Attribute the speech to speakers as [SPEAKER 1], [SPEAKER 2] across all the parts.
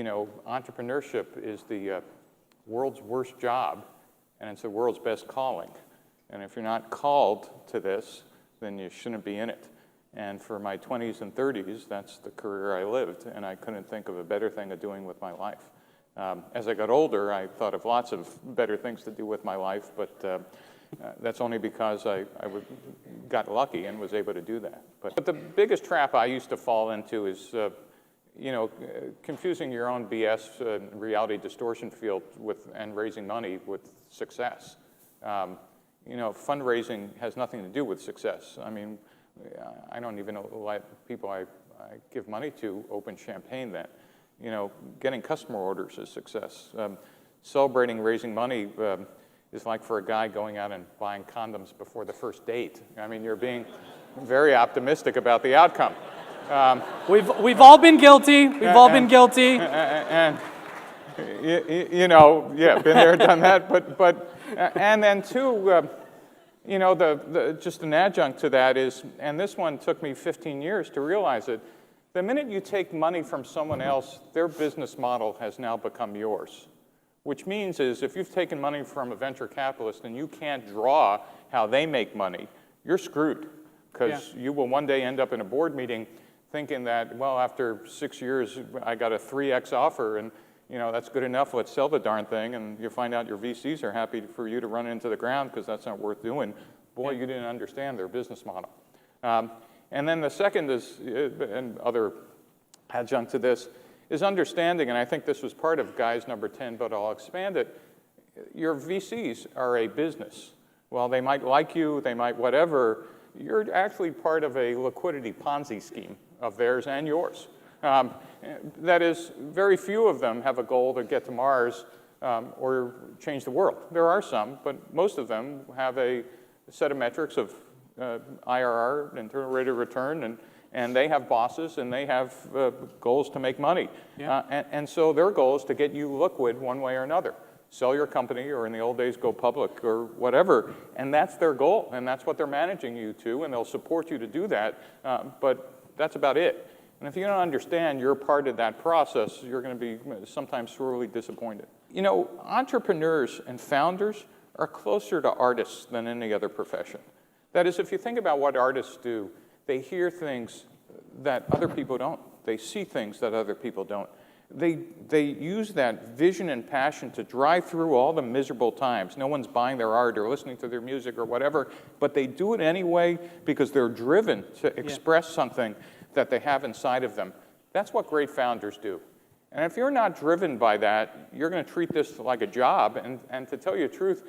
[SPEAKER 1] entrepreneurship is the world's worst job, and it's the world's best calling. And if you're not called to this, then you shouldn't be in it. And for my 20s and 30s, that's the career I lived, and I couldn't think of a better thing to doing with my life. As I got older, I thought of lots of better things to do with my life, but that's only because I got lucky and was able to do that. But the biggest trap I used to fall into is confusing your own BS reality distortion field and raising money with success. Fundraising has nothing to do with success. I mean, I don't even know why people I give money to open champagne then. Getting customer orders is success. Celebrating raising money is like for a guy going out and buying condoms before the first date. I mean, you're being very optimistic about the outcome.
[SPEAKER 2] We've all been guilty. We've all been guilty.
[SPEAKER 1] And been there, done that. But and then too, just an adjunct to that is, and this one took me 15 years to realize it. The minute you take money from someone else, their business model has now become yours. Which means is if you've taken money from a venture capitalist and you can't draw how they make money, you're screwed. Because you will one day end up in a board meeting thinking that, well, after 6 years, I got a 3x offer, and that's good enough, let's sell the darn thing, and you find out your VCs are happy for you to run into the ground because that's not worth doing. Boy, you didn't understand their business model. And then the second is, and other adjunct to this, is understanding, and I think this was part of Guy's number 10, but I'll expand it. Your VCs are a business. While they might like you, they might whatever, you're actually part of a liquidity Ponzi scheme of theirs and yours. That is, very few of them have a goal to get to Mars or change the world. There are some, but most of them have a set of metrics of IRR, internal rate of return, and they have bosses and they have goals to make money. And so their goal is to get you liquid one way or another. Sell your company, or in the old days, go public, or whatever. And that's their goal, and that's what they're managing you to, and they'll support you to do that, but that's about it. And if you don't understand you're part of that process, you're going to be sometimes sorely disappointed. Entrepreneurs and founders are closer to artists than any other profession. That is, if you think about what artists do, they hear things that other people don't. They see things that other people don't. They use that vision and passion to drive through all the miserable times. No one's buying their art or listening to their music or whatever, but they do it anyway because they're driven to express something that they have inside of them. That's what great founders do. And if you're not driven by that, you're going to treat this like a job. And to tell you the truth,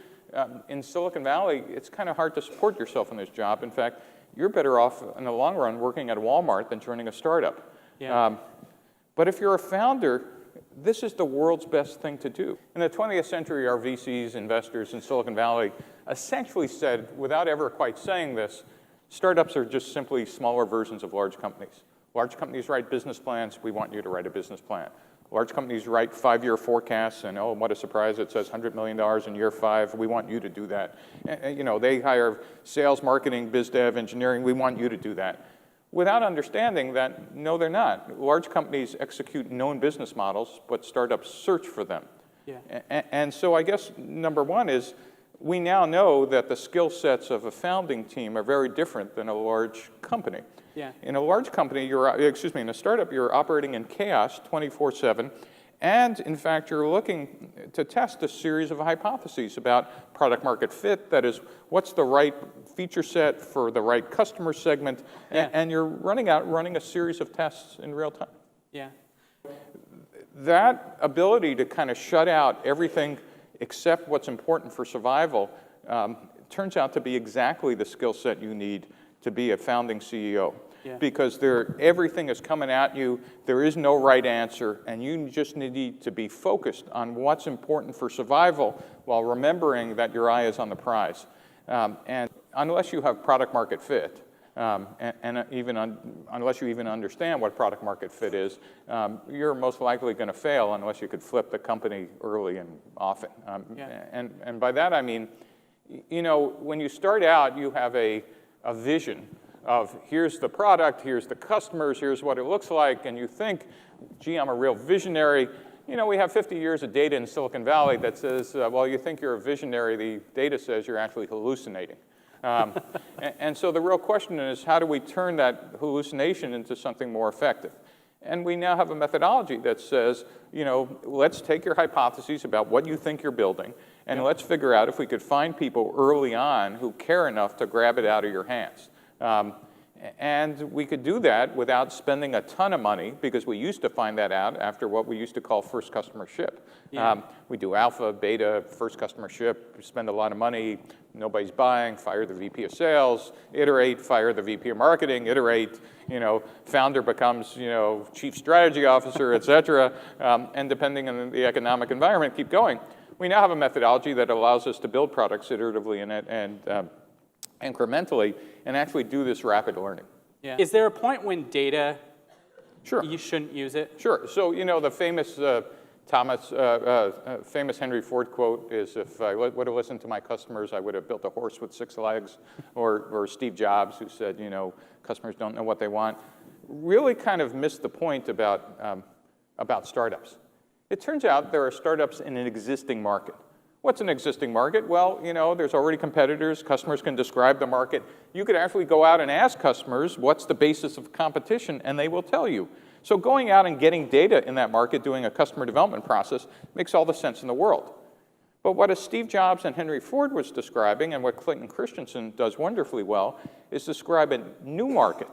[SPEAKER 1] in Silicon Valley, it's kind of hard to support yourself in this job. In fact, you're better off in the long run working at Walmart than joining a startup. But if you're a founder, this is the world's best thing to do. In the 20th century, our VCs, investors in Silicon Valley, essentially said, without ever quite saying this, startups are just simply smaller versions of large companies. Large companies write business plans. We want you to write a business plan. Large companies write 5-year forecasts, and oh, what a surprise, it says $100 million in year 5. We want you to do that. They hire sales, marketing, biz dev, engineering. We want you to do that. Without understanding that, no, they're not. Large companies execute known business models, but startups search for them. And so I guess number one is we now know that the skill sets of a founding team are very different than a large company. In a large company, in a startup, you're operating in chaos 24/7. And in fact, you're looking to test a series of hypotheses about product market fit. That is, what's the right feature set for the right customer segment? And you're running a series of tests in real time. That ability to kind of shut out everything except what's important for survival turns out to be exactly the skill set you need to be a founding CEO. Because everything is coming at you, there is no right answer, and you just need to be focused on what's important for survival while remembering that your eye is on the prize. And unless you have product market fit, unless you even understand what product market fit is, you're most likely going to fail unless you could flip the company early and often. And by that I mean, when you start out, you have a vision of here's the product, here's the customers, here's what it looks like, and you think, gee, I'm a real visionary. You know, we have 50 years of data in Silicon Valley that says, well, you think you're a visionary, the data says you're actually hallucinating. And so the real question is, how do we turn that hallucination into something more effective? And we now have a methodology that says, you know, let's take your hypotheses about what you think you're building, and let's figure out if we could find people early on who care enough to grab it out of your hands. And we could do that without spending a ton of money, because we used to find that out after what we used to call first customer ship. We do alpha, beta, first customer ship, spend a lot of money, nobody's buying, fire the VP of sales, iterate, fire the VP of marketing, iterate, you know, founder becomes, you know, chief strategy officer, et cetera, and depending on the economic environment, keep going. We now have a methodology that allows us to build products iteratively and incrementally, and actually do this rapid learning.
[SPEAKER 2] Yeah. Is there a point when data,
[SPEAKER 1] Sure.
[SPEAKER 2] you shouldn't use it?
[SPEAKER 1] Sure. So, you know, the famous famous Henry Ford quote is, if I would have listened to my customers, I would have built a horse with 6 legs, or Steve Jobs, who said, you know, customers don't know what they want. Really kind of missed the point about startups. It turns out there are startups in an existing market. What's an existing market? Well, you know, there's already competitors. Customers can describe the market. You could actually go out and ask customers, what's the basis of competition, and they will tell you. So going out and getting data in that market, doing a customer development process, makes all the sense in the world. But what Steve Jobs and Henry Ford was describing, and what Clayton Christensen does wonderfully well, is describe a new market.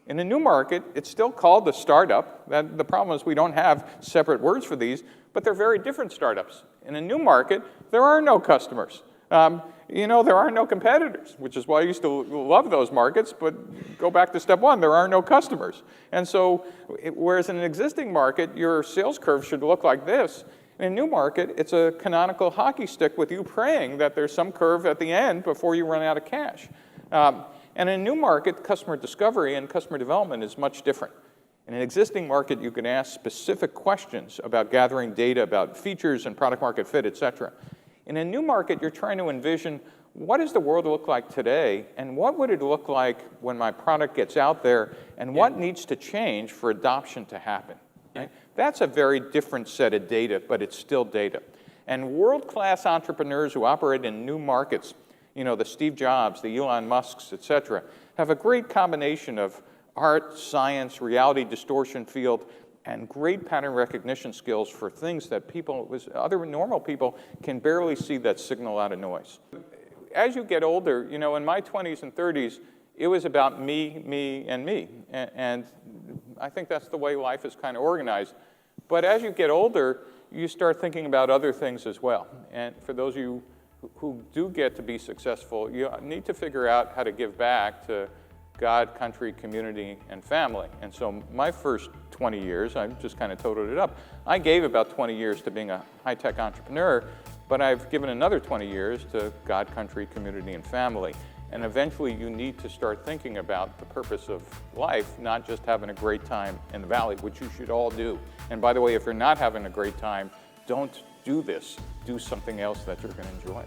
[SPEAKER 1] In a new market, it's still called a startup. The problem is we don't have separate words for these, but they're very different startups. In a new market, there are no customers. You know, there are no competitors, which is why I used to love those markets, but go back to step one, there are no customers. And so, whereas in an existing market, your sales curve should look like this, in a new market, it's a canonical hockey stick with you praying that there's some curve at the end before you run out of cash. And in a new market, customer discovery and customer development is much different. In an existing market, you can ask specific questions about gathering data about features and product market fit, et cetera. In a new market, you're trying to envision, what does the world look like today, and what would it look like when my product gets out there, and what needs to change for adoption to happen? Right? That's a very different set of data, but it's still data. And world-class entrepreneurs who operate in new markets, you know, the Steve Jobs, the Elon Musks, et cetera, have a great combination of art, science, reality distortion field, and great pattern recognition skills for things that other normal people can barely see that signal out of noise. As you get older, you know, in my 20s and 30s, it was about me, me, and me. And I think that's the way life is kind of organized. But as you get older, you start thinking about other things as well. And for those of you who do get to be successful, you need to figure out how to give back to God, country, community, and family. And so my first 20 years, I just kind of totaled it up. I gave about 20 years to being a high-tech entrepreneur, but I've given another 20 years to God, country, community, and family. And eventually you need to start thinking about the purpose of life, not just having a great time in the valley, which you should all do. And by the way, if you're not having a great time, don't do this. Do something else that you're going to enjoy.